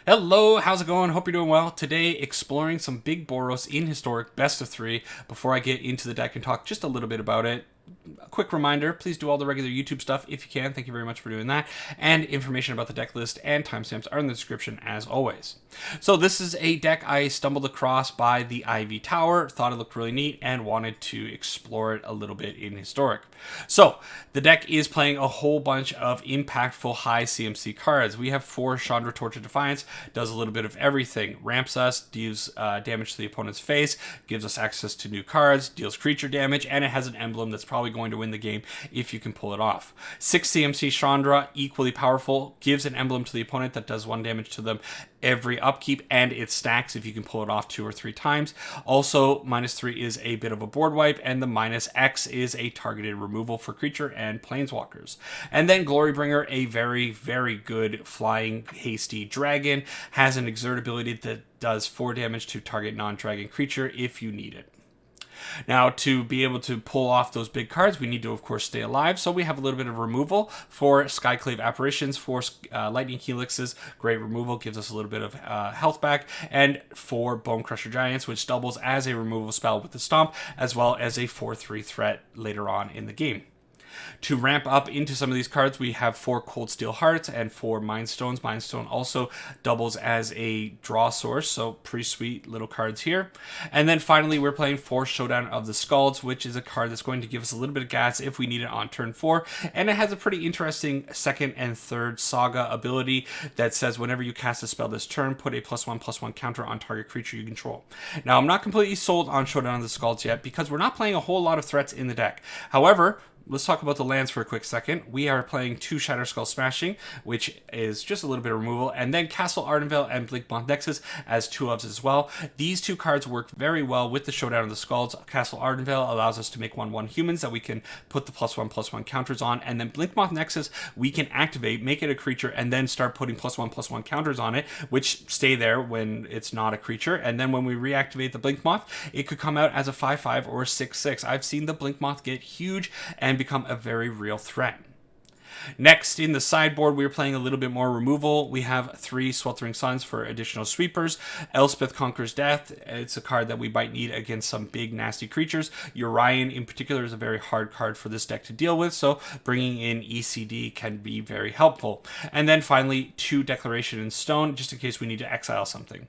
Hello, how's it going? Hope you're doing well. Today, exploring some big Boros in Historic Best of 3. Before I get into the deck and talk just a little bit about it, a quick reminder, please do all the regular YouTube stuff if you can. Thank you very much for doing that. And information about the deck list and timestamps are in the description as always. So this is a deck I stumbled across by the Ivy Tower, thought it looked really neat, and wanted to explore it a little bit in Historic. So the deck is playing a whole bunch of impactful high CMC cards. We have 4 Chandra Torch of Defiance, does a little bit of everything. Ramps us, deals damage to the opponent's face, gives us access to new cards, deals creature damage, and it has an emblem that's probably going to win the game if you can pull it off. 6 CMC Chandra, equally powerful, gives an emblem to the opponent that does 1 damage to them every upkeep, and it stacks if you can pull it off 2 or 3 times. Also, -3 is a bit of a board wipe, and the -X is a targeted removal for creature and planeswalkers. And then Glorybringer, a very, very good flying hasty dragon, has an exert ability that does 4 damage to target non-dragon creature if you need it. Now, to be able to pull off those big cards, we need to, of course, stay alive. So we have a little bit of removal for Skyclave Apparitions, for Lightning Helixes. Great removal, gives us a little bit of health back. And for Bone Crusher Giants, which doubles as a removal spell with the Stomp, as well as a 4/3 threat later on in the game. To ramp up into some of these cards, we have 4 Cold Steel Hearts and 4 Mind Stones. Mind Stone also doubles as a draw source, so pretty sweet little cards here. And then finally, we're playing 4 Showdown of the Skalds, which is a card that's going to give us a little bit of gas if we need it on turn 4. And it has a pretty interesting second and third Saga ability that says whenever you cast a spell this turn, put a +1/+1 counter on target creature you control. Now, I'm not completely sold on Showdown of the Skalds yet because we're not playing a whole lot of threats in the deck. However, let's talk about the lands for a quick second. We are playing 2 Shatterskull Smashing, which is just a little bit of removal, and then Castle Ardenvale and Blinkmoth Nexus as 2 ofs as well. These 2 cards work very well with the Showdown of the Skalds. Castle Ardenvale allows us to make 1/1 humans that we can put the +1/+1 counters on, and then Blinkmoth Nexus we can activate, make it a creature, and then start putting +1/+1 counters on it, which stay there when it's not a creature, and then when we reactivate the Blinkmoth, it could come out as a 5/5 or a 6/6. I've seen the Blinkmoth get huge and become a very real threat. Next, in the sideboard, we're playing a little bit more removal. We have 3 Sweltering Suns for additional sweepers. Elspeth Conquers Death. It's a card that we might need against some big, nasty creatures. Urian, in particular, is a very hard card for this deck to deal with, so bringing in ECD can be very helpful. And then finally, 2 Declaration in Stone, just in case we need to exile something.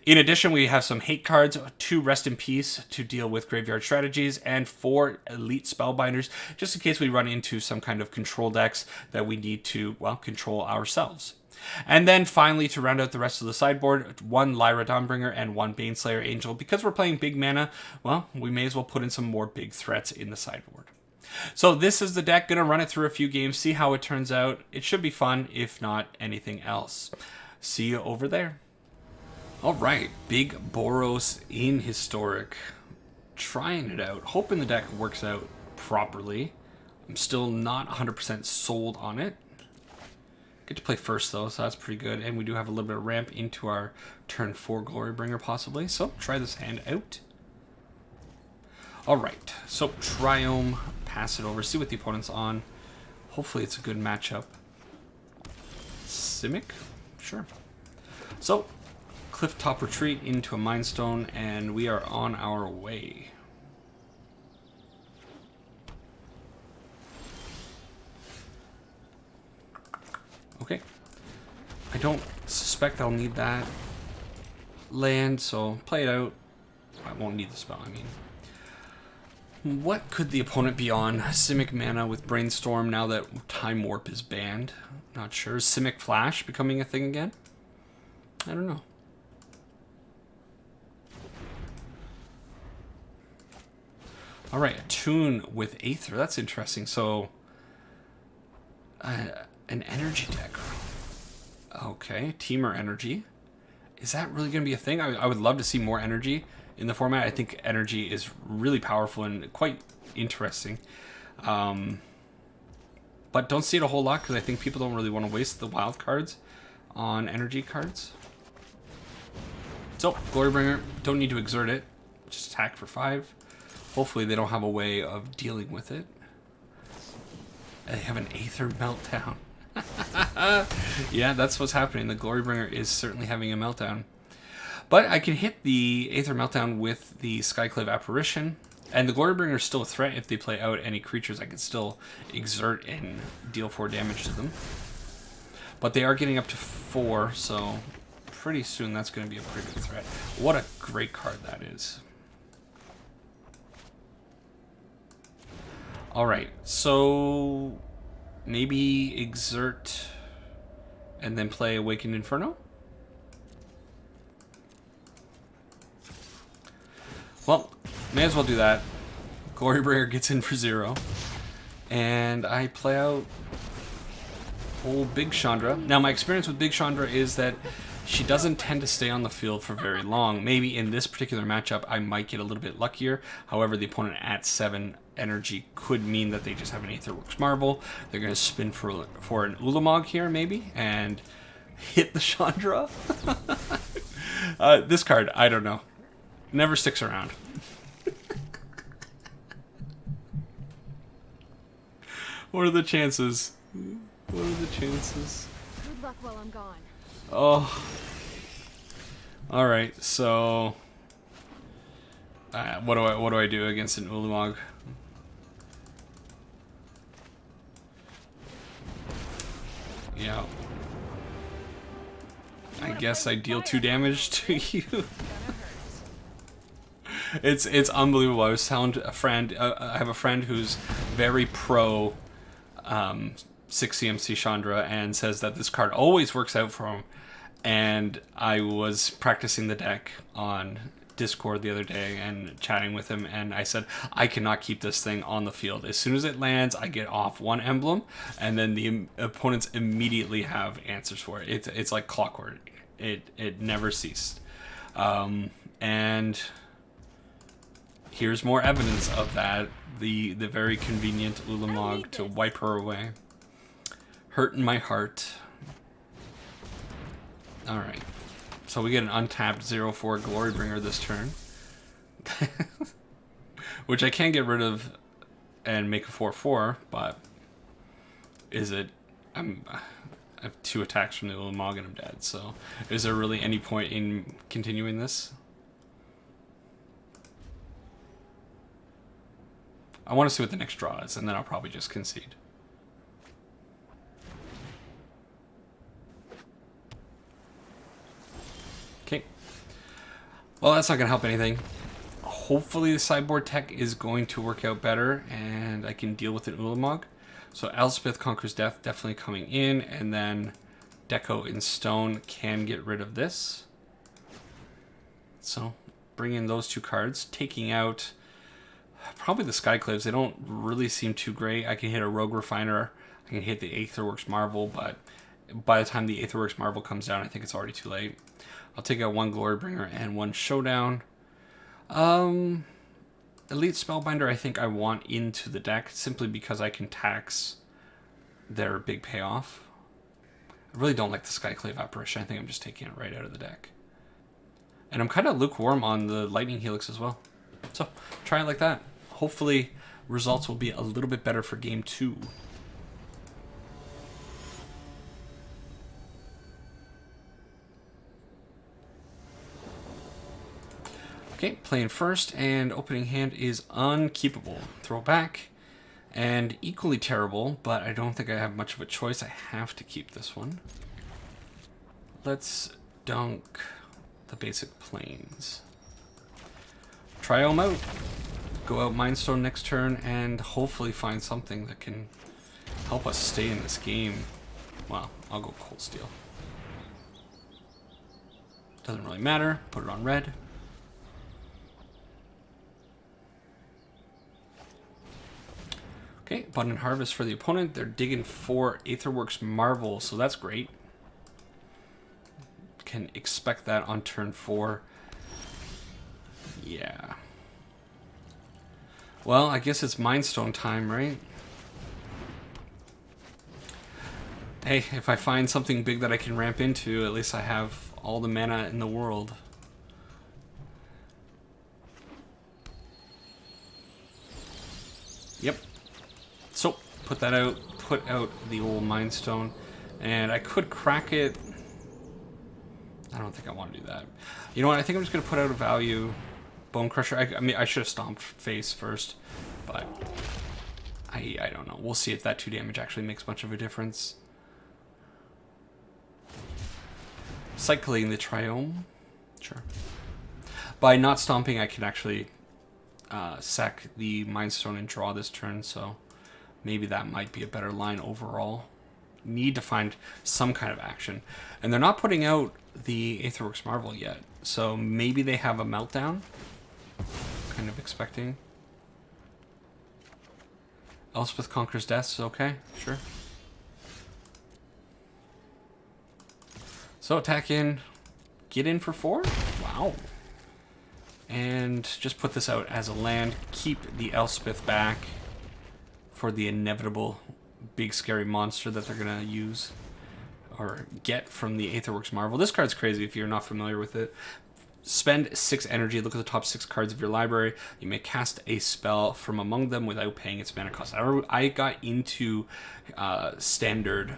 In addition, we have some hate cards, 2 Rest in Peace to deal with graveyard strategies, and 4 Elite Spellbinders, just in case we run into some kind of control decks that we need to, well, control ourselves. And then finally, to round out the rest of the sideboard, 1 Lyra Dawnbringer and 1 Baneslayer Angel. Because we're playing big mana, well, we may as well put in some more big threats in the sideboard. So this is the deck. Gonna run it through a few games, see how it turns out. It should be fun, if not anything else. See you over there. Alright, big Boros in Historic. Trying it out, hoping the deck works out properly. I'm still not 100% sold on it. Get to play first though, so that's pretty good. And we do have a little bit of ramp into our turn 4 Glorybringer possibly. So try this hand out. Alright, so Triome, pass it over, see what the opponent's on. Hopefully it's a good matchup. Simic? Sure. So, Clifftop Retreat into a Mind Stone, and we are on our way. Okay. I don't suspect I'll need that land, so play it out. I won't need the spell, I mean. What could the opponent be on? Simic mana with Brainstorm now that Time Warp is banned. Not sure. Is Simic Flash becoming a thing again? I don't know. Alright, Attune with Aether. That's interesting. So, an energy deck. Okay, Temur energy. Is that really going to be a thing? I would love to see more energy in the format. I think energy is really powerful and quite interesting. But don't see it a whole lot because I think people don't really want to waste the wild cards on energy cards. So, Glorybringer, don't need to exert it. Just attack for 5. Hopefully they don't have a way of dealing with it. They have an Aether Meltdown. Yeah, that's what's happening. The Glorybringer is certainly having a meltdown. But I can hit the Aether Meltdown with the Skyclave Apparition. And the Glorybringer is still a threat. If they play out any creatures, I can still exert and deal 4 damage to them. But they are getting up to 4, so pretty soon that's going to be a pretty big threat. What a great card that is. Alright, so maybe exert and then play Awakened Inferno? Well, may as well do that. Glorybringer gets in for 0. And I play out old Big Chandra. Now, my experience with Big Chandra is that she doesn't tend to stay on the field for very long. Maybe in this particular matchup, I might get a little bit luckier. However, the opponent at 7 energy could mean that they just have an Aetherworks Marvel. They're going to spin for an Ulamog here, maybe, and hit the Chandra. This card, I don't know. Never sticks around. What are the chances? What are the chances? Good luck while I'm gone. Oh. Alright, so what do I do against an Ulamog? Yeah. I guess I deal 2 damage to you. It's unbelievable. I was telling a friend, I have a friend who's very pro 6 CMC Chandra and says that this card always works out for him. And I was practicing the deck on Discord the other day and chatting with him, and I said, I cannot keep this thing on the field. As soon as it lands, I get off 1 emblem, and then the opponents immediately have answers for it. It's like clockwork. It never ceased. And here's more evidence of that. The very convenient Ulamog to wipe her away. Hurting my heart. Alright. So we get an untapped 0/4 Glorybringer this turn. Which I can get rid of and make a 4/4, but is it... I have 2 attacks from the Ulamog and I'm dead, so is there really any point in continuing this? I want to see what the next draw is, and then I'll probably just concede. Okay. Well, that's not going to help anything. Hopefully the sideboard tech is going to work out better, and I can deal with an Ulamog. So Elspeth Conquers Death definitely coming in, and then Deco in Stone can get rid of this. So bring in those 2 cards, taking out probably the Skyclaves. They don't really seem too great. I can hit a Rogue Refiner, I can hit the Aetherworks Marvel, but by the time the Aetherworks Marvel comes down, I think it's already too late. I'll take out 1 Glorybringer and 1 Showdown. Elite Spellbinder I think I want into the deck simply because I can tax their big payoff. I really don't like the Skyclave Apparition. I think I'm just taking it right out of the deck. And I'm kind of lukewarm on the Lightning Helix as well. So, try it like that. Hopefully, results will be a little bit better for game 2. Okay, playing first, and opening hand is unkeepable. Throw back, and equally terrible, but I don't think I have much of a choice. I have to keep this one. Let's dunk the basic planes. Try them out. Go out Mindstone next turn, and hopefully find something that can help us stay in this game. Well, I'll go Cold Steel. Doesn't really matter. Put it on red. Okay, Abundant Harvest for the opponent. They're digging for Aetherworks Marvel, so that's great. Can expect that on turn 4. Yeah. Well, I guess it's Mindstone time, right? Hey, if I find something big that I can ramp into, at least I have all the mana in the world. Yep. So, put that out, put out the old Mindstone, And I could crack it. I don't think I want to do that. You know what? I think I'm just going to put out a value Bone Crusher. I mean, I should have stomped face first, but I don't know. We'll see if that 2 damage actually makes much of a difference. Cycling the Triome. Sure. By not stomping, I can actually sack the Mind Stone and draw this turn, so maybe that might be a better line overall. Need to find some kind of action. And they're not putting out the Aetherworks Marvel yet, so maybe they have a meltdown. Kind of expecting. Elspeth Conquers Death is okay, sure. So attack in, get in for 4? Wow. And just put this out as a land, keep the Elspeth back for the inevitable big scary monster that they're gonna use or get from the Aetherworks Marvel. This card's crazy if you're not familiar with it. Spend 6 energy, look at the top 6 cards of your library. You may cast a spell from among them without paying its mana cost. I got into Standard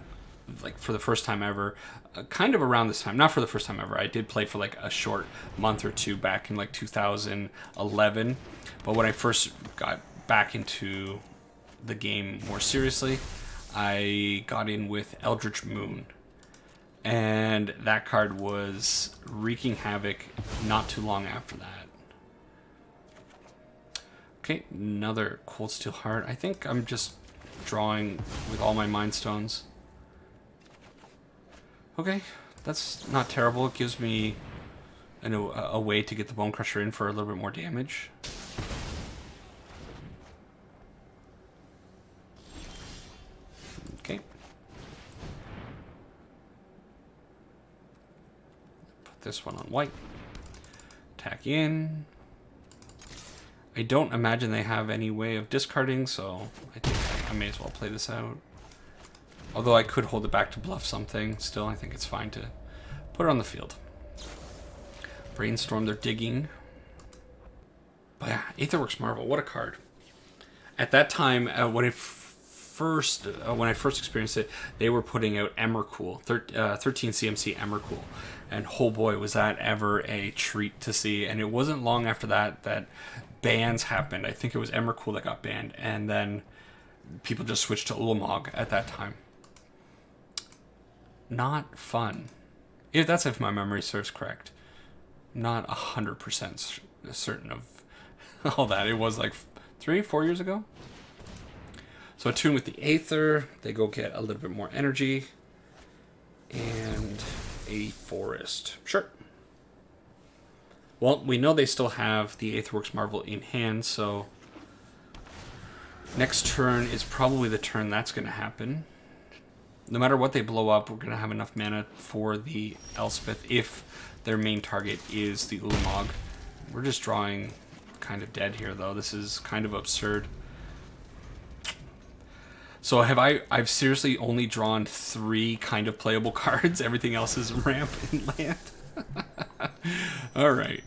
like for the first time ever, kind of around this time. Not for the first time ever. I did play for like a short month or 2 back in like 2011. But when I first got back into the game more seriously, I got in with Eldritch Moon. And that card was wreaking havoc not too long after that. Okay, another Cold Steel Heart. I think I'm just drawing with all my Mind Stones. Okay, that's not terrible. It gives me a way to get the Bone Crusher in for a little bit more damage. Okay. Put this one on white. Attack in. I don't imagine they have any way of discarding, so I think I may as well play this out. Although I could hold it back to bluff something. Still, I think it's fine to put it on the field. Brainstorm, they're digging. But yeah, Aetherworks Marvel, what a card. At that time, when I first experienced it, they were putting out Emrakul, 13 CMC Emrakul. And oh boy, was that ever a treat to see. And it wasn't long after that that bans happened. I think it was Emrakul that got banned. And then people just switched to Ulamog at that time. Not fun. If my memory serves correct. Not 100% certain of all that. It was like 3-4 years ago. So attune with the Aether. They go get a little bit more energy. And a forest. Sure. Well, we know they still have the Aetherworks Marvel in hand, so next turn is probably the turn that's going to happen. No matter what they blow up, we're going to have enough mana for the Elspeth if their main target is the Ulamog. We're just drawing kind of dead here, though. This is kind of absurd. So I've seriously only drawn 3 kind of playable cards. Everything else is ramp and land. Alright.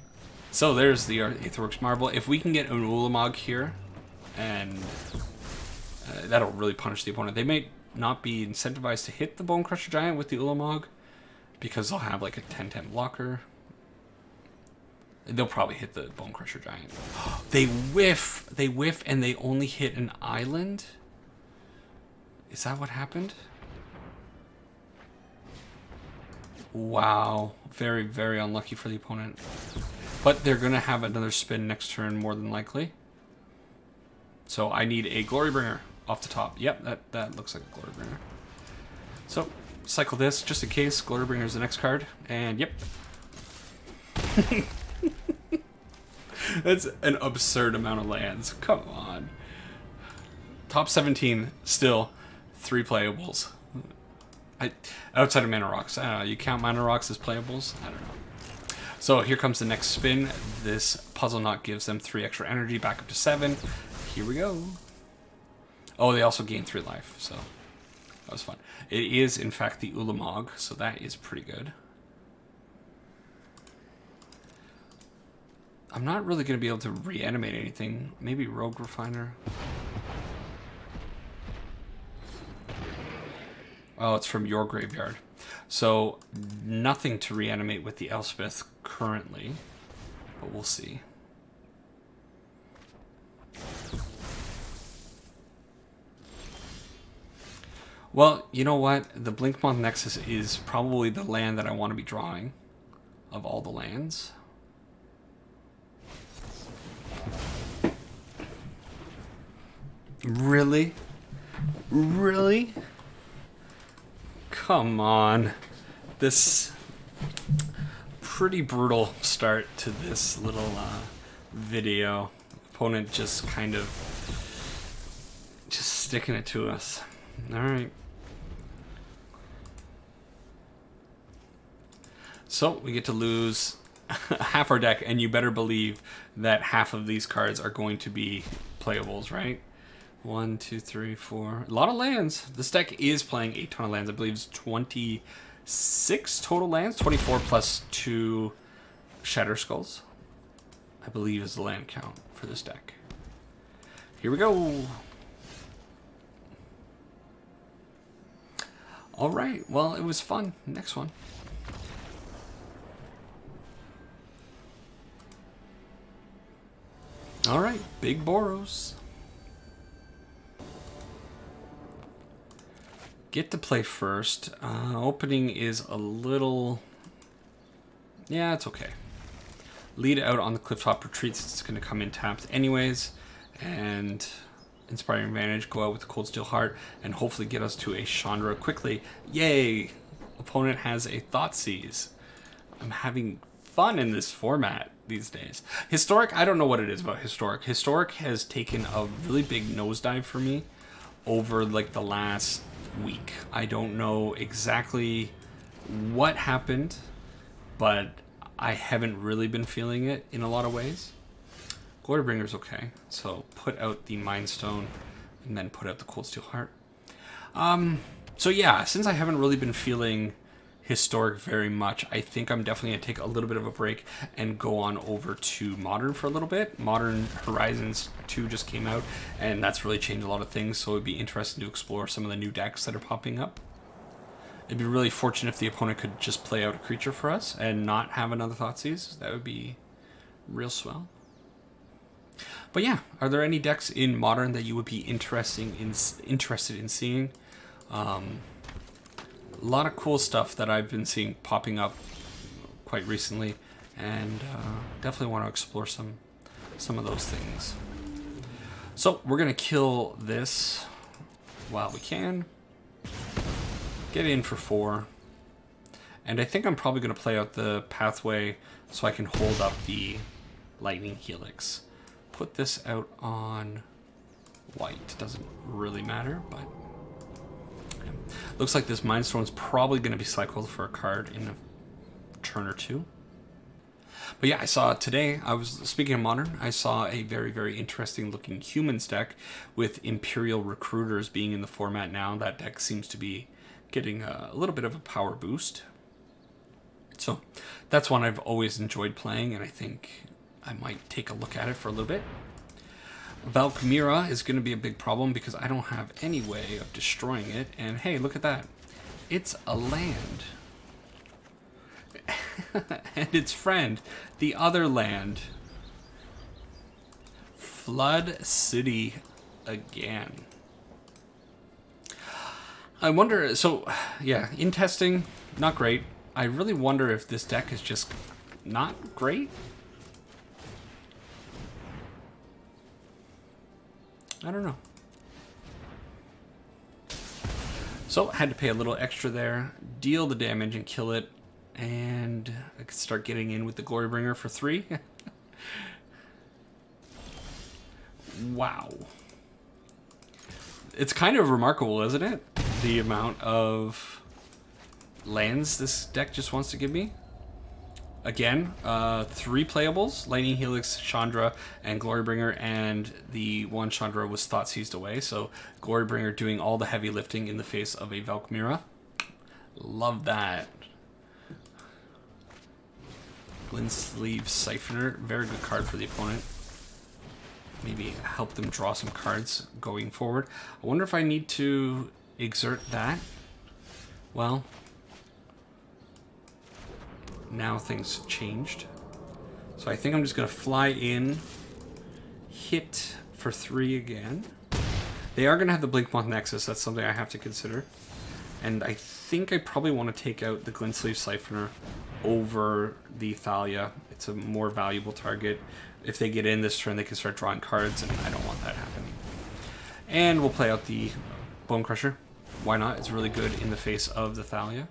So there's the Aetherworks Marvel. If we can get an Ulamog here, and that'll really punish the opponent. They may not be incentivized to hit the Bone Crusher Giant with the Ulamog, because they'll have like a 10-10 blocker. They'll probably hit the Bone Crusher Giant. They whiff, and they only hit an island? Is that what happened? Wow. Very, very unlucky for the opponent. But they're going to have another spin next turn, more than likely. So I need a Glorybringer off the top. Yep, that looks like a Glorybringer. So, cycle this just in case. Glorybringer is the next card. And yep. That's an absurd amount of lands. Come on. Top 17 still 3 playables. Outside of Mana Rocks. I don't know. You count Mana Rocks as playables? I don't know. So here comes the next spin. This Puzzle Knot gives them 3 extra energy, back up to 7. Here we go. Oh, they also gain 3 life, so that was fun. It is, in fact, the Ulamog, so that is pretty good. I'm not really going to be able to reanimate anything. Maybe Rogue Refiner. Oh, it's from your graveyard. So nothing to reanimate with the Elspeth currently, but we'll see. Well, you know what? The Blinkmoth Nexus is probably the land that I want to be drawing of all the lands. Really? Really? Come on. This pretty brutal start to this little video. Opponent just kind of just sticking it to us. All right. So we get to lose half our deck, and you better believe that half of these cards are going to be playables, right? 1, 2, 3, 4. A lot of lands. This deck is playing a ton of lands. I believe it's 26 total lands. 24 plus 2 Shatter Skulls, I believe, is the land count for this deck. Here we go. All right. Well, it was fun. Next one. All right. Big Boros. Get to play first. Opening is a little... Yeah, it's okay. Lead out on the Clifftop Retreats. It's going to come in tapped anyways. And Inspiring Advantage, go out with the Cold Steel Heart, and hopefully get us to a Chandra quickly. Yay! Opponent has a Thoughtseize. I'm having fun in this format these days. Historic, I don't know what it is about Historic. Historic has taken a really big nosedive for me over like the last week. I don't know exactly what happened, but I haven't really been feeling it in a lot of ways. Glorybringer's okay, so put out the Mind Stone and then put out the Cold Steel Heart. So yeah, since I haven't really been feeling Historic very much, I think I'm definitely going to take a little bit of a break and go on over to Modern for a little bit. Modern Horizons 2 just came out, and that's really changed a lot of things, so it'd be interesting to explore some of the new decks that are popping up. It'd be really fortunate if the opponent could just play out a creature for us and not have another Thoughtseize. That would be real swell. But yeah, are there any decks in Modern that you would be interested in seeing? A lot of cool stuff that I've been seeing popping up quite recently, and definitely want to explore some of those things. So we're gonna kill this while we can. Get in for 4, and I think I'm probably gonna play out the Pathway so I can hold up the Lightning Helix. Put this out on white. Doesn't really matter, but yeah. Looks like this Mind Stone is probably going to be cycled for a card in a turn or two. But yeah, I saw today, speaking of Modern, I saw a very, very interesting looking Humans deck with Imperial Recruiters being in the format now. That deck seems to be getting a little bit of a power boost. So that's one I've always enjoyed playing, and I think I might take a look at it for a little bit. Valkmira is going to be a big problem because I don't have any way of destroying it. And hey, look at that. It's a land. And its friend, the other land. Flood City again. I wonder, so yeah, in testing, not great. I really wonder if this deck is just not great. I don't know. So, had to pay a little extra there, deal the damage and kill it, and I could start getting in with the Glorybringer for 3. Wow. It's kind of remarkable, isn't it? The amount of lands this deck just wants to give me. Again, 3 playables, Lightning Helix, Chandra, and Glorybringer, and the one Chandra was Thoughtseized away, so Glorybringer doing all the heavy lifting in the face of a Valkmira. Love that. Glintsleeve Siphoner, very good card for the opponent. Maybe help them draw some cards going forward. I wonder if I need to exert that. Well, now things have changed. So I think I'm just going to fly in, hit for 3 again. They are going to have the Blinkmoth Nexus. That's something I have to consider. And I think I probably want to take out the Glintsleeve Siphoner over the Thalia. It's a more valuable target. If they get in this turn, they can start drawing cards, and I don't want that happening. And we'll play out the Bone Crusher. Why not? It's really good in the face of the Thalia.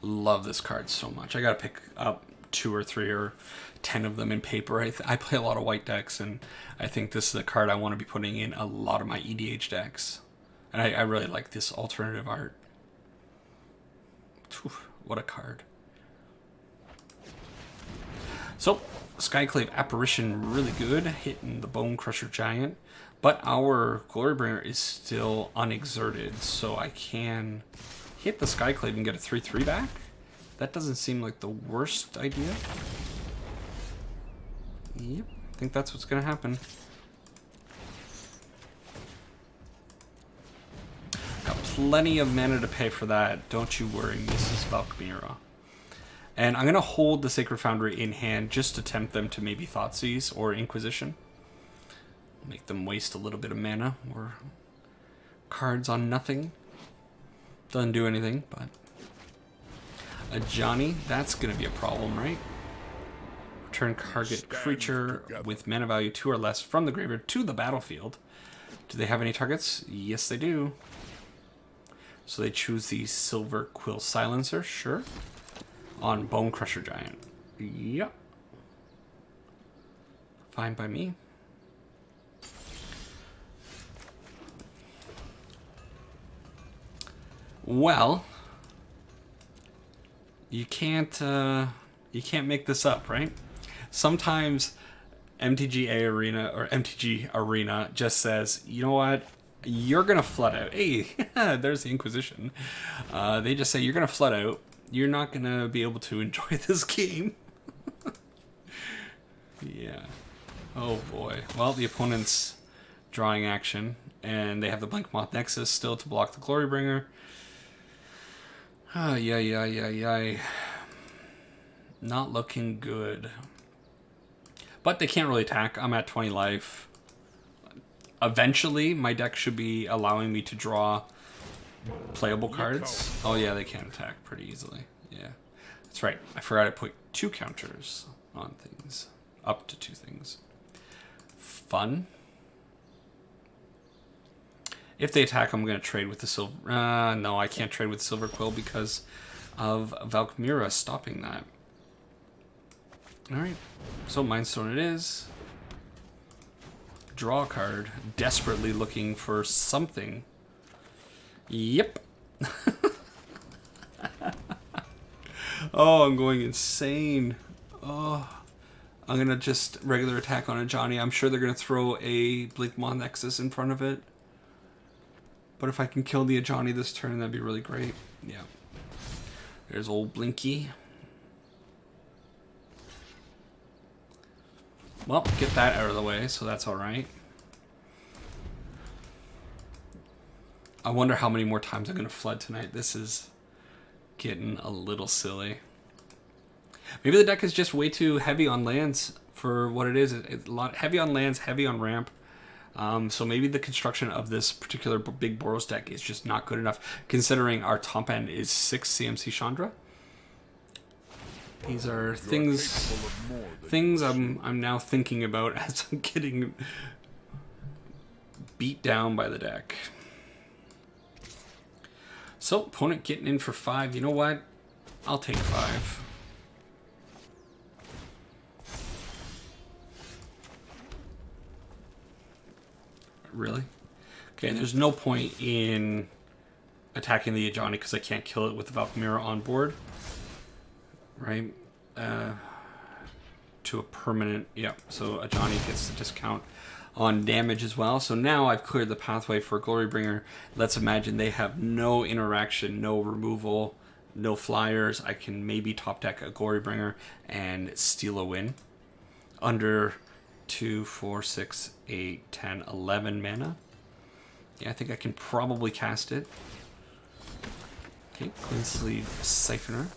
Love this card so much. I gotta pick up 2 or 3 or 10 of them in paper. I play a lot of white decks, and I think this is a card I want to be putting in a lot of my EDH decks. And I really like this alternative art. What a card. So, Skyclave Apparition, really good, hitting the Bone Crusher Giant. But our Glorybringer is still unexerted, so I can hit the Skyclave and get a 3/3 back. That doesn't seem like the worst idea. Yep, I think that's what's going to happen. Got plenty of mana to pay for that. Don't you worry, Mrs. Valkmira. And I'm going to hold the Sacred Foundry in hand just to tempt them to maybe Thoughtseize or Inquisition. Make them waste a little bit of mana or cards on nothing. Doesn't do anything, but... a Johnny, that's going to be a problem, right? Return target creature with mana value 2 or less from the graveyard to the battlefield. Do they have any targets? Yes, they do. So they choose the Silver Quill Silencer, sure. On Bone Crusher Giant. Yep. Fine by me. Well, you can't make this up, right? Sometimes MTG Arena or MTG Arena just says, you know what, you're gonna flood out. Hey, there's the Inquisition. They just say you're gonna flood out. You're not gonna be able to enjoy this game. Yeah. Oh boy. Well, the opponent's drawing action, and they have the Blinkmoth Nexus still to block the Glorybringer. Oh, yeah. Not looking good. But they can't really attack. I'm at 20 life. Eventually, my deck should be allowing me to draw playable cards. Oh, yeah, they can attack pretty easily. Yeah. That's right. I forgot I put 2 counters on things. Up to 2 things. Fun. If they attack, I'm going to trade with the silver... no, I can't trade with Silver Quill because of Valkmira stopping that. Alright, so Mindstone it is. Draw a card. Desperately looking for something. Yep. Oh, I'm going insane. Oh, I'm going to just regular attack on a Johnny. I'm sure they're going to throw a Blinkmoth Nexus in front of it. But if I can kill the Ajani this turn, that'd be really great. Yeah. There's old Blinky. Well, get that out of the way, so that's alright. I wonder how many more times I'm going to flood tonight. This is getting a little silly. Maybe the deck is just way too heavy on lands for what it is. It's a lot heavy on lands, heavy on ramp. So maybe the construction of this particular big Boros deck is just not good enough, considering our top end is 6 CMC Chandra. These are things I'm now thinking about as I'm getting beat down by the deck. So opponent getting in for 5. You know what? I'll take 5. Really? Okay, there's no point in attacking the Ajani because I can't kill it with the Valkmira on board. Right? To a permanent... Yeah, so Ajani gets the discount on damage as well. So now I've cleared the pathway for Glorybringer. Let's imagine they have no interaction, no removal, no flyers. I can maybe top deck a Glorybringer and steal a win. Under 2, 4, 6, 8, 10, 11 mana. Yeah, I think I can probably cast it. Okay, Clean Sleeve Siphoner.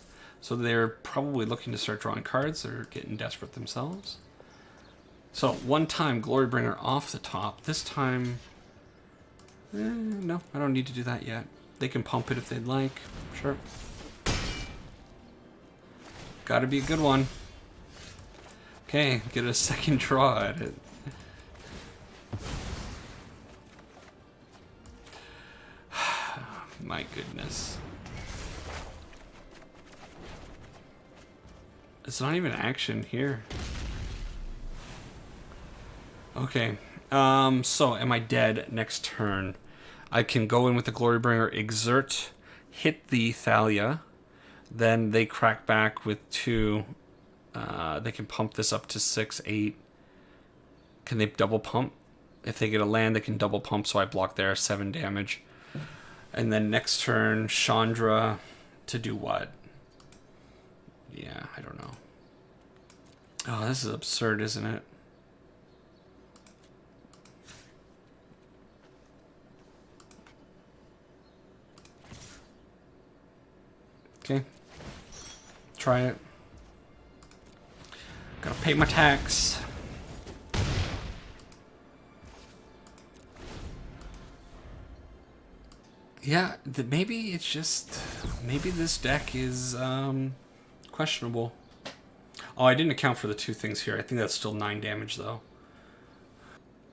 So they're probably looking to start drawing cards. They're getting desperate themselves. So, one time Glorybringer off the top. This time... no, I don't need to do that yet. They can pump it if they'd like. Sure. Gotta be a good one. Okay, get a second draw at it. My goodness. It's not even action here. Okay. So am I dead next turn? I can go in with the Glorybringer, exert, hit the Thalia, then they crack back with 2. They can pump this up to 6, 8. Can they double pump? If they get a land, they can double pump, so I block there, 7 damage. And then next turn, Chandra to do what? Yeah, I don't know. Oh, this is absurd, isn't it? Okay. Try it. Gotta pay my tax. Yeah, maybe it's just... Maybe this deck is questionable. Oh, I didn't account for the 2 things here. I think that's still 9 damage, though.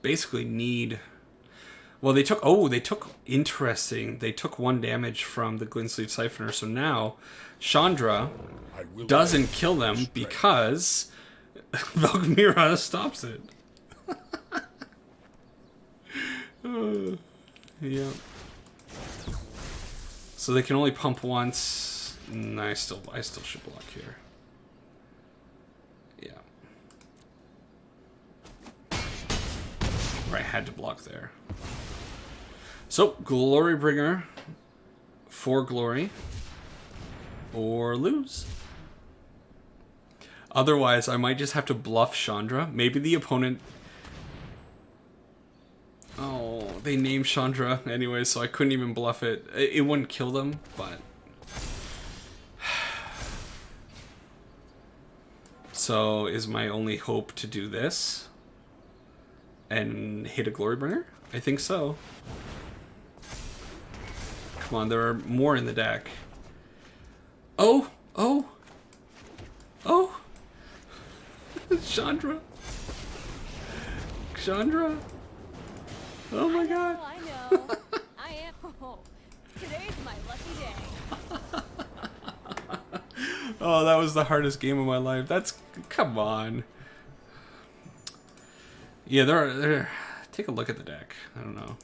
Basically need... Well, they took... Oh, they took... Interesting. They took 1 damage from the Glinsleeve Siphoner. So now, Chandra doesn't kill them because Valkmira stops it. Yeah. So they can only pump once. I still should block here. Yeah. Right, had to block there. So, Glorybringer for glory. Or lose. Otherwise, I might just have to bluff Chandra. Maybe the opponent... Oh, they named Chandra anyway, so I couldn't even bluff it. It wouldn't kill them, but... So, is my only hope to do this? And hit a Glorybringer? I think so. Come on, there are more in the deck. Oh! Oh! Oh! Chandra! Chandra! Oh my god! I know. I am. Oh, today's my lucky day. Oh, that was the hardest game of my life. That's... Come on. Yeah, there. Take a look at the deck. I don't know.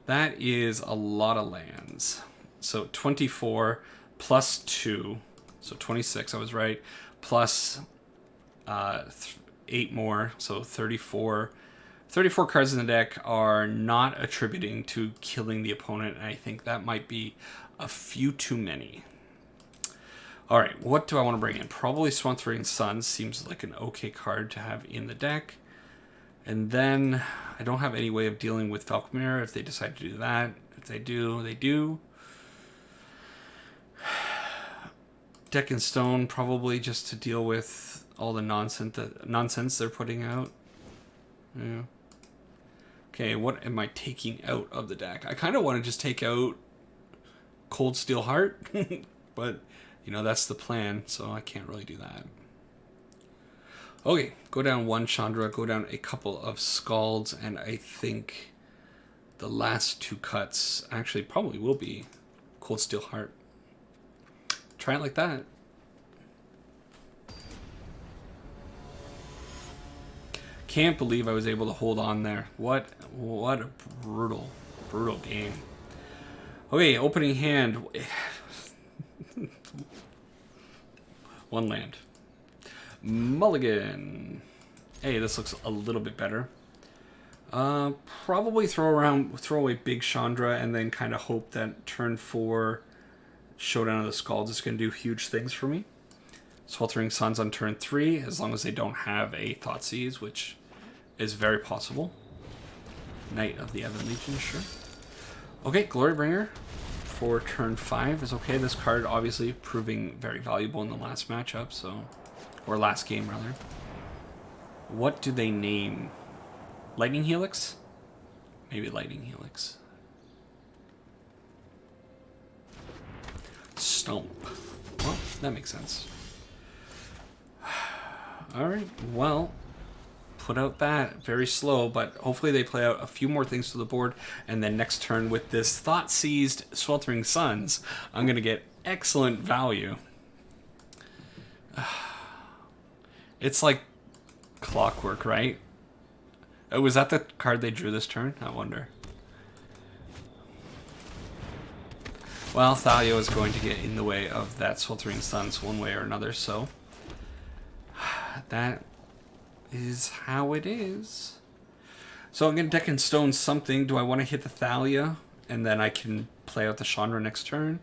That is a lot of lands. So 24 plus 2. So 26, I was right. Plus 8 more. So 34. 34 cards in the deck are not attributing to killing the opponent. And I think that might be a few too many. Alright, what do I want to bring in? Probably Swamp-Threatening Suns seems like an okay card to have in the deck. And then I don't have any way of dealing with Valkmir if they decide to do that. If they do, they do. Deck and Stone probably just to deal with all the nonsense they're putting out. Yeah. Okay, what am I taking out of the deck? I kind of want to just take out Cold Steel Heart, but you know that's the plan, so I can't really do that. Okay, go down 1 Chandra, go down a couple of Scalds, and I think the last 2 cuts actually probably will be Cold Steel Heart. Try it like that. Can't believe I was able to hold on there. What a brutal game. Okay, opening hand. 1 land. Mulligan. Hey, this looks a little bit better. Probably throw away big Chandra and then kind of hope that turn 4 Showdown of the Scalds is going to do huge things for me. Sweltering Suns on turn 3, as long as they don't have a Thoughtseize, which is very possible. Knight of the Evan Legion, sure. Okay, Glorybringer for turn 5 is okay. This card obviously proving very valuable in the last matchup, so... Or last game, rather. What do they name? Lightning Helix? Maybe Lightning Helix. Stomp. Well, that makes sense. Alright, well... Put out that very slow, but hopefully they play out a few more things to the board, and then next turn with this Thought Seized Sweltering Suns, I'm gonna get excellent value. It's like clockwork, right? Oh, was that the card they drew this turn? I wonder. Well, Thalia is going to get in the way of that Sweltering Suns one way or another, so that is how it is. So I'm going to deck and stone something. Do I want to hit the Thalia and then I can play out the Chandra next turn?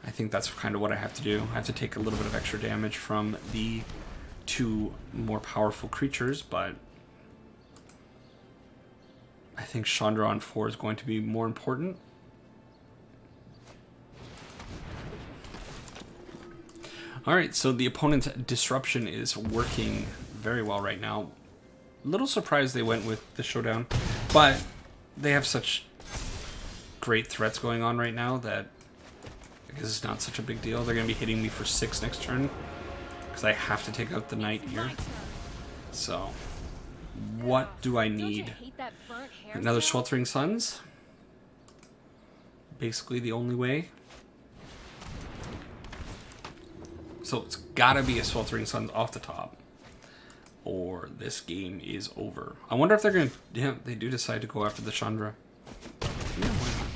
I think that's kind of what I have to do. I have to take a little bit of extra damage from the two more powerful creatures, but I think Chandra on 4 is going to be more important. Alright, so the opponent's Disruption is working very well right now. A little surprised they went with the Showdown, but they have such great threats going on right now that I guess it's not such a big deal. They're going to be hitting me for 6 next turn because I have to take out the Knight here. So, what do I need? Another Sweltering Suns? Basically the only way. So it's gotta be a Sweltering Suns off the top, or this game is over. I wonder if they're gonna... Yeah, they do decide to go after the Chandra. Yeah, why not?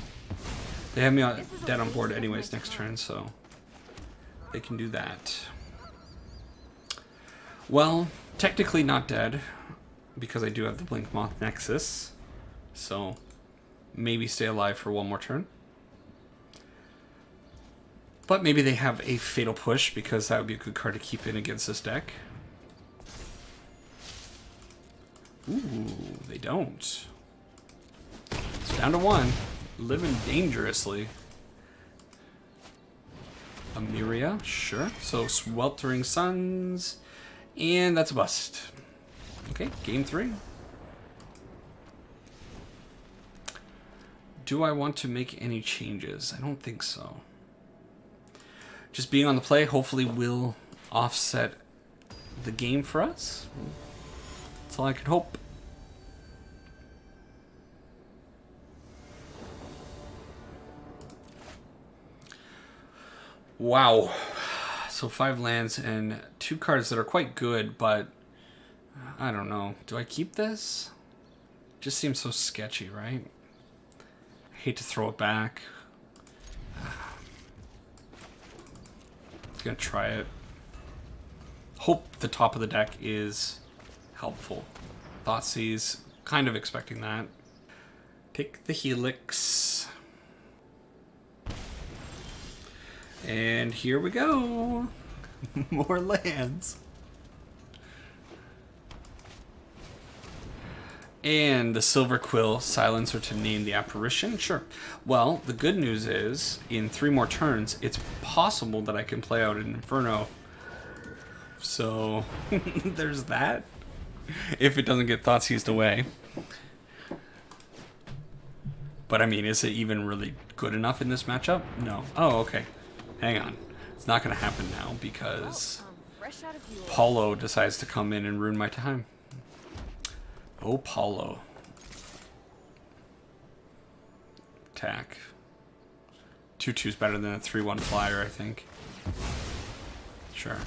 They have me dead on board anyways next turn, so they can do that. Well, technically not dead, because I do have the Blink Moth Nexus, so maybe stay alive for one more turn. But maybe they have a Fatal Push, because that would be a good card to keep in against this deck. Ooh, they don't. It's down to 1. Living dangerously. Amiria, sure. So Sweltering Suns, and that's a bust. Okay, game 3. Do I want to make any changes? I don't think so. Just being on the play hopefully will offset the game for us. That's all I can hope. Wow. So 5 lands and 2 cards that are quite good, but I don't know. Do I keep this? Just seems so sketchy, right? I hate to throw it back. Gonna try it. Hope the top of the deck is helpful. Thoughtseize, kind of expecting that. Take the Helix. And here we go. More lands. And the Silver Quill Silencer to name the apparition? Sure. Well, the good news is, in 3 more turns, it's possible that I can play out an Inferno. So, there's that. If it doesn't get Thoughtseized away. But I mean, is it even really good enough in this matchup? No. Oh, okay. Hang on. It's not going to happen now because Paulo decides to come in and ruin my time. Oh, Paulo. Attack. 2/2's better than a 3/1 flyer, I think. Sure.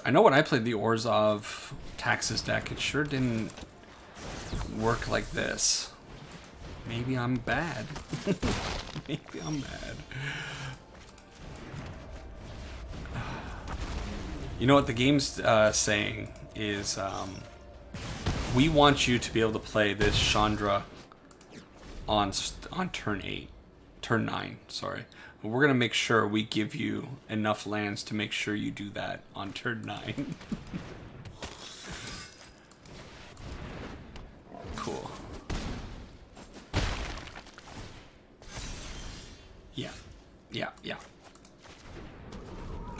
I know when I played the Orzhov Taxes deck, it sure didn't work like this. Maybe I'm bad. Maybe I'm bad. You know what the game's saying is, we want you to be able to play this Chandra on turn 9, sorry. But we're gonna make sure we give you enough lands to make sure you do that on turn 9.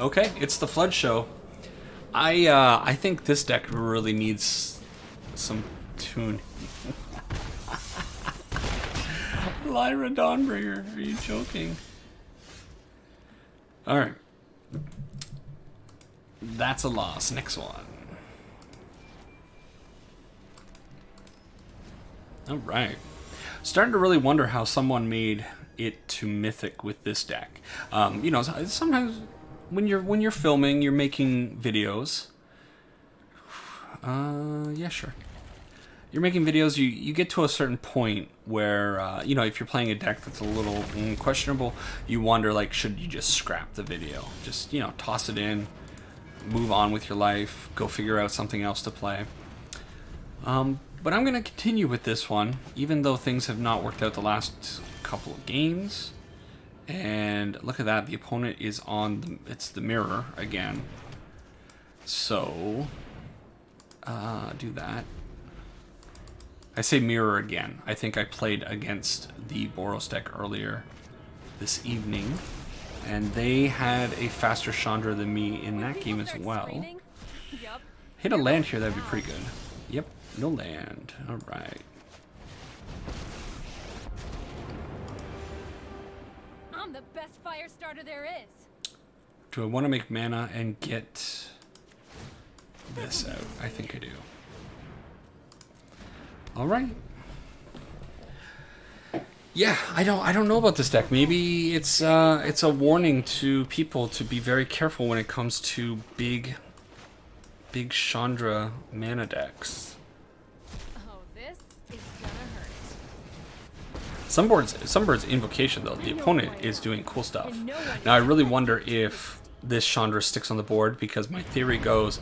Okay, it's the Flood Show. I think this deck really needs some tuning. Lyra Dawnbringer, are you joking? Alright. That's a loss. Next one. Alright. Starting to really wonder how someone made it to Mythic with this deck. You know, sometimes when you're filming, you're making videos. Yeah, sure. You're making videos, you get to a certain point where, you know, if you're playing a deck that's a little questionable, you wonder, like, should you just scrap the video? Just, you know, toss it in, move on with your life, go figure out something else to play. But I'm going to continue with this one, even though things have not worked out the last couple of games. And look at that, the opponent is on, it's the mirror again. So, do that. I say mirror again. I think I played against the Boros deck earlier this evening, and they had a faster Chandra than me in that game as well. Hit a land here, that'd be pretty good. Yep, no land. Alright. I'm the best fire starter there is. Do I want to make mana and get this out? I think I do. All right. Yeah, I don't know about this deck. Maybe it's a warning to people to be very careful when it comes to big Chandra mana decks. Oh, this is gonna hurt. Sunbird's Invocation though, the opponent is doing cool stuff. Now I really wonder if this Chandra sticks on the board, because my theory goes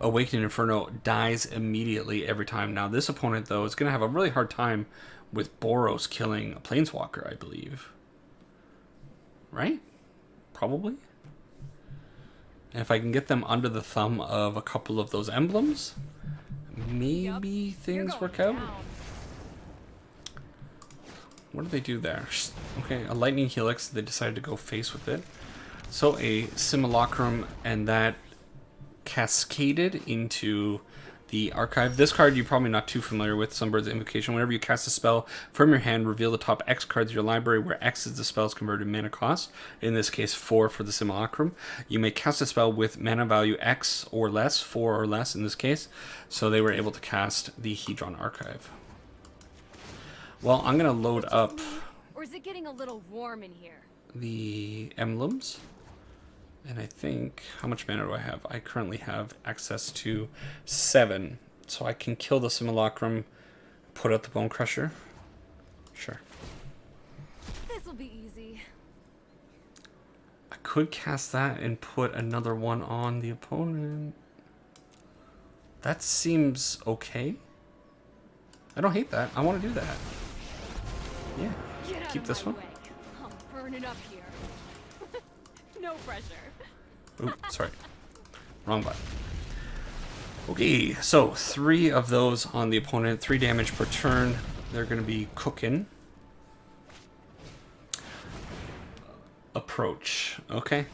Awakening Inferno dies immediately every time. Now this opponent though is going to have a really hard time with Boros killing a Planeswalker, I believe. Right? Probably. And if I can get them under the thumb of a couple of those emblems, maybe things work out. What did they do there? Okay, a Lightning Helix. They decided to go face with it. So a Simulacrum, and that cascaded into the archive. This card you're probably not too familiar with, Sunbird's Invocation. Whenever you cast a spell from your hand, reveal the top X cards of your library, where X is the spell's converted mana cost. In this case, 4 for the Simulacrum. You may cast a spell with mana value X or less, 4 or less in this case. So they were able to cast the Hedron Archive. Well, I'm going to load up... Or is it getting a little warm in here? The emblems. And I think, how much mana do I have? I currently have access to 7. So I can kill the Simulacrum, put out the Bone Crusher. Sure. This'll be easy. I could cast that and put another one on the opponent. That seems okay. I don't hate that. I want to do that. Yeah. Keep this one. I'm burning up here. No pressure. Ooh, sorry. Wrong button. Okay, so 3 of those on the opponent, 3 damage per turn. They're going to be cooking. Approach. Okay.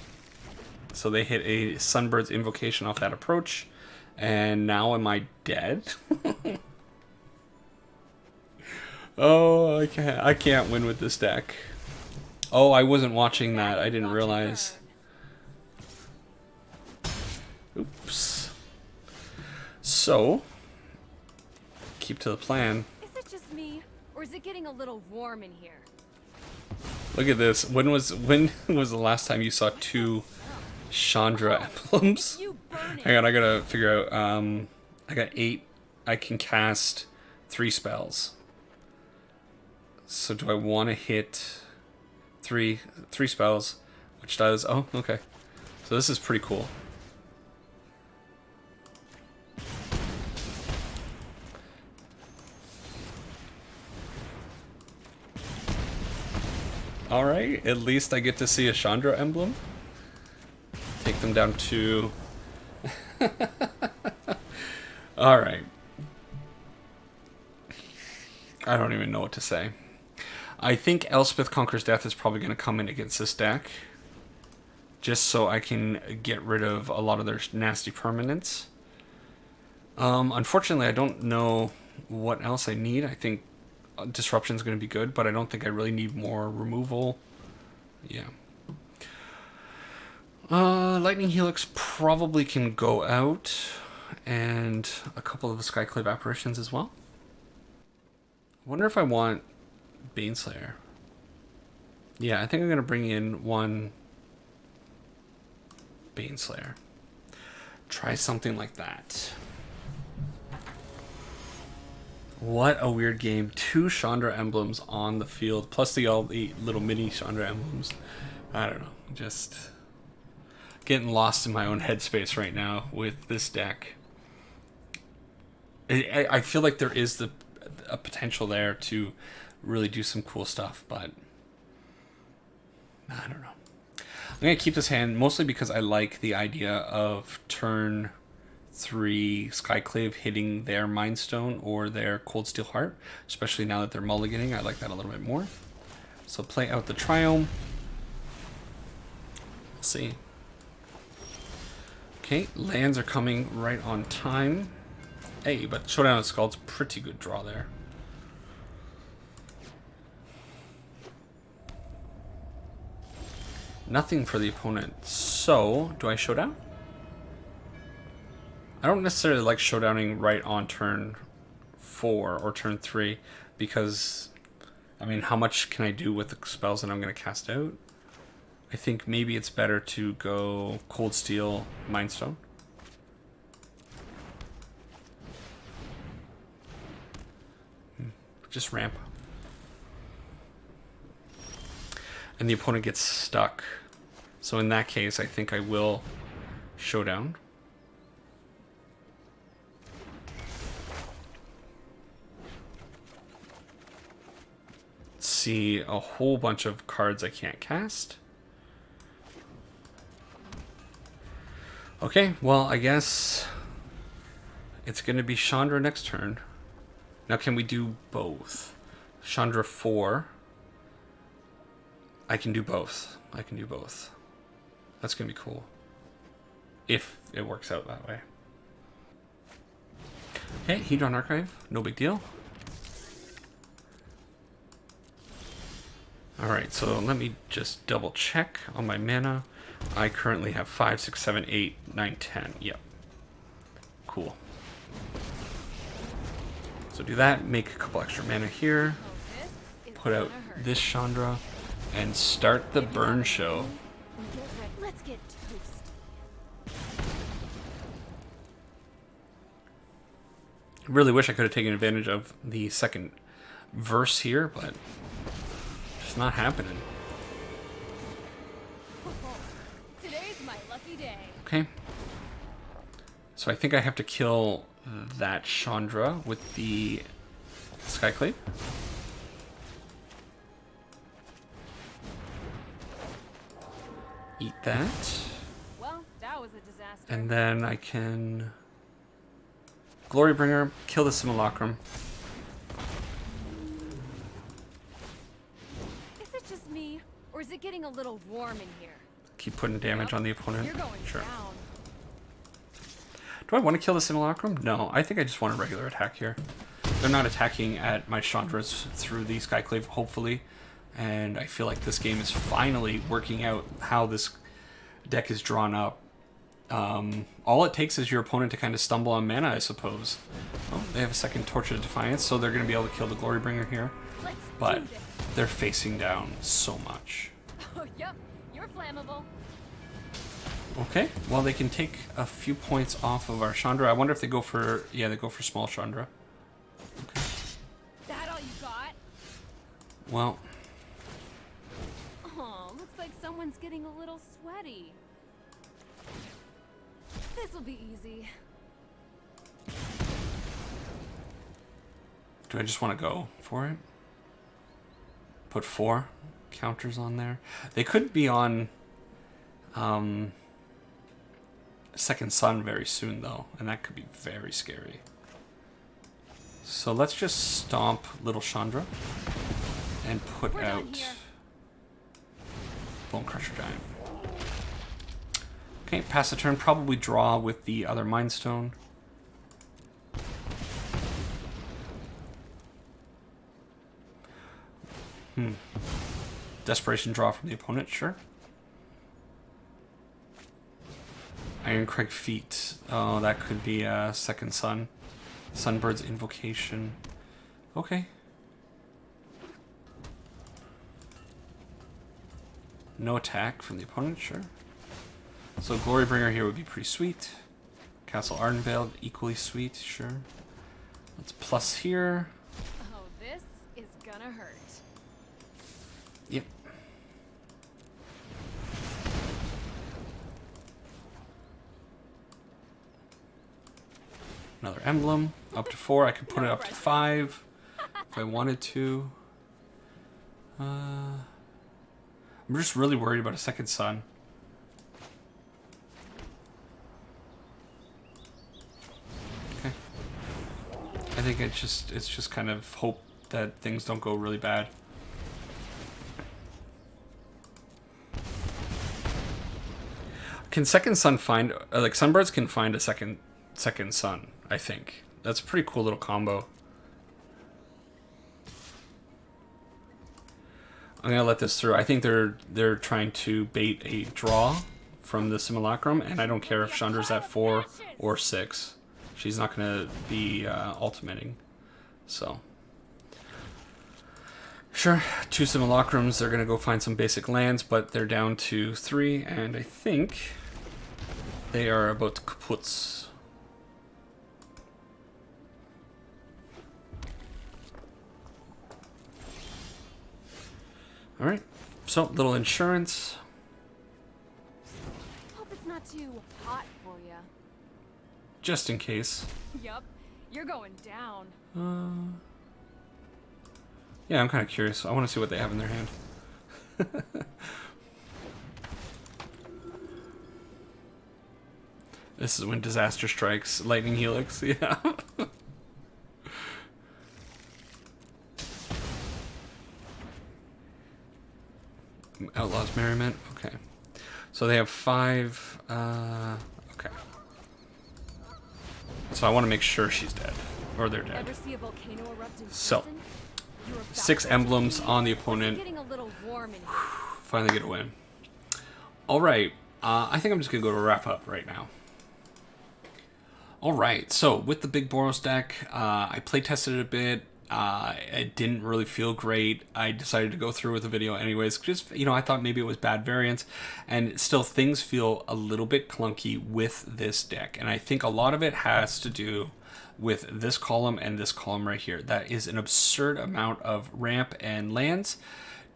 So they hit a Sunbird's Invocation off that approach. And now am I dead? Oh, I can't win with this deck. Oh, I wasn't watching that. I didn't realize. Oops. So, keep to the plan. Is it just me, or is it getting a little warm in here? Look at this. When was the last time you saw 2 Chandra emblems? Hang on, I gotta figure out. I got 8. I can cast 3 spells. So do I want to hit 3 spells, which does... Oh, okay. So this is pretty cool. Alright, at least I get to see a Chandra emblem. Take them down to... Alright. I don't even know what to say. I think Elspeth Conquers Death is probably going to come in against this deck. just so I can get rid of a lot of their nasty permanents. Unfortunately, I don't know what else I need. I think disruption is going to be good, but I don't think I really need more removal. Yeah. Lightning Helix probably can go out, and a couple of the Skyclave apparitions as well. I wonder if I want Baneslayer. Yeah, I think I'm going to bring in one Baneslayer. Try something like that. What a weird game. 2 Chandra emblems on the field, plus all the little mini Chandra emblems. I don't know. Just getting lost in my own headspace right now with this deck. I feel like there is a potential there to really do some cool stuff, but I don't know. I'm going to keep this hand mostly because I like the idea of turn 3 Skyclave hitting their Mind Stone or their Cold Steel Heart, especially now that they're mulliganing. I like that a little bit more. So play out the Triome. We'll see. Okay, lands are coming right on time. Hey, but Showdown of Skulls, pretty good draw there. Nothing for the opponent. So, do I Showdown? I don't necessarily like showdowning right on turn 4 or turn 3 because, I mean, how much can I do with the spells that I'm going to cast out? I think maybe it's better to go Cold Steel, Mind Stone. Just ramp. And the opponent gets stuck. So in that case, I think I will Showdown. See a whole bunch of cards I can't cast. Okay, well, I guess it's going to be Chandra next turn. Now, can we do both? Chandra 4. I can do both. I can do both. That's going to be cool. If it works out that way. Okay, Hedron Archive. No big deal. Alright, so let me just double check on my mana. I currently have 5, 6, 7, 8, 9, 10. Yep. Cool. So do that, make a couple extra mana here. Put out this Chandra, and start the burn show. Let's get toast. Really wish I could have taken advantage of the second verse here, but it's not happening. Today's my lucky day. Okay. So I think I have to kill that Chandra with the Skyclave. Eat that. Well, that was a disaster. And then I can Glorybringer, kill the Simulacrum. Is it just me, or is it getting a little warm in here? Keep putting damage on the opponent. You're going Sure. down. Do I want to kill the Simulacrum? No, I think I just want a regular attack here. They're not attacking at my Chandras through the Skyclave, hopefully. And I feel like this game is finally working out how this deck is drawn up. All it takes is your opponent to kind of stumble on mana, I suppose. Oh, they have a second Torch of Defiance, so they're going to be able to kill the Glorybringer here. Let's But do this. they're facing down so much. Oh, yep. You're flammable. Okay, well, they can take a few points off of our Chandra. I wonder if they go for... Yeah, they go for small Chandra. Okay. That all you got? Well, Oh, looks like someone's getting a little sweaty. This'll be easy. do I just want to go for it? Put 4 counters on there. They could be on Second Sun very soon, though, and that could be very scary. So let's just stomp little Chandra and put We're done out here. Bone Crusher Giant. Okay, pass the turn. Probably draw with the other Mind Stone. Desperation draw from the opponent, sure. Ironcrag Feet. Oh, that could be a Second Sun. Sunbird's Invocation. Okay. No attack from the opponent, sure. So Glorybringer here would be pretty sweet. Castle Ardenvale, equally sweet, sure. Let's plus here. Oh, this is gonna hurt. Yep. Another emblem. Up to 4. I could put it up to 5 if I wanted to. I'm just really worried about a Second Sun. Okay. I think it's just kind of hope that things don't go really bad. Can Second Sun find like Sunbirds can find a second Sun, I think. That's a pretty cool little combo. I'm gonna let this through. I think they're trying to bait a draw from the Simulacrum, and I don't care if Chandra's at 4 or 6. She's not gonna be ultimating. So sure, 2 Simulacrums, they're gonna go find some basic lands, but they're down to 3, and I think they are about to kaput. Alright, so little insurance. Hope it's not too hot for you. Just in case. Yup, you're going down. Yeah, I'm kind of curious. I want to see what they have in their hand. This is when disaster strikes. Lightning Helix, yeah. Outlaws Merriment, okay. So they have 5, okay. So I want to make sure she's dead. Or they're dead. Ever see a volcano erupt in So, person? You're about 6 to emblems see- on the It's opponent. getting a little warm in here. Finally get a win. Alright, I think I'm just going to go to wrap up right now. Alright, so with the big Boros deck, I play tested it a bit. It didn't really feel great. I decided to go through with the video anyways. Just, you know, I thought maybe it was bad variance. And still, things feel a little bit clunky with this deck. And I think a lot of it has to do with this column and this column right here. That is an absurd amount of ramp and lands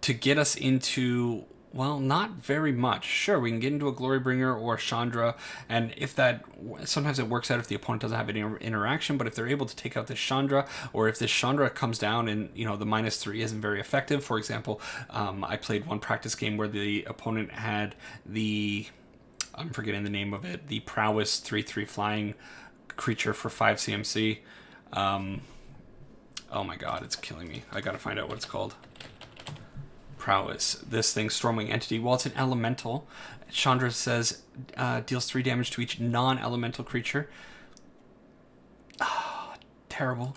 to get us into, well, not very much. Sure, we can get into a Glorybringer or a Chandra, and if that, sometimes it works out if the opponent doesn't have any interaction, but if they're able to take out this Chandra, or if this Chandra comes down and, you know, the -3 isn't very effective. For example, I played one practice game where the opponent had the, I'm forgetting the name of it, the Prowess 3/3 flying creature for 5 CMC. Oh my god, it's killing me. I gotta find out what it's called. Prowess. This thing, Stormwing Entity. Well, it's an elemental. Chandra says deals 3 damage to each non-elemental creature. Oh, terrible.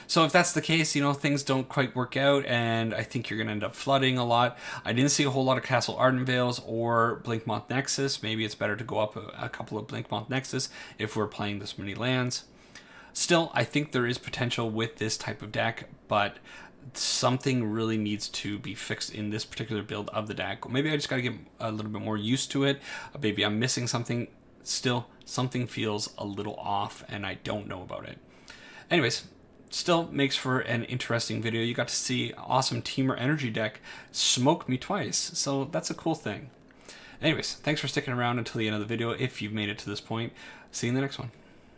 So if that's the case, you know, things don't quite work out, and I think you're going to end up flooding a lot. I didn't see a whole lot of Castle Ardenvales or Blinkmoth Nexus. Maybe it's better to go up a couple of Blinkmoth Nexus if we're playing this many lands. Still, I think there is potential with this type of deck, but something really needs to be fixed in this particular build of the deck. Maybe I just got to get a little bit more used to it. Maybe I'm missing something. Still, something feels a little off, and I don't know about it. Anyways, still makes for an interesting video. You got to see awesome Temur energy deck smoke me twice, so that's a cool thing. Anyways, thanks for sticking around until the end of the video if you've made it to this point. See you in the next one.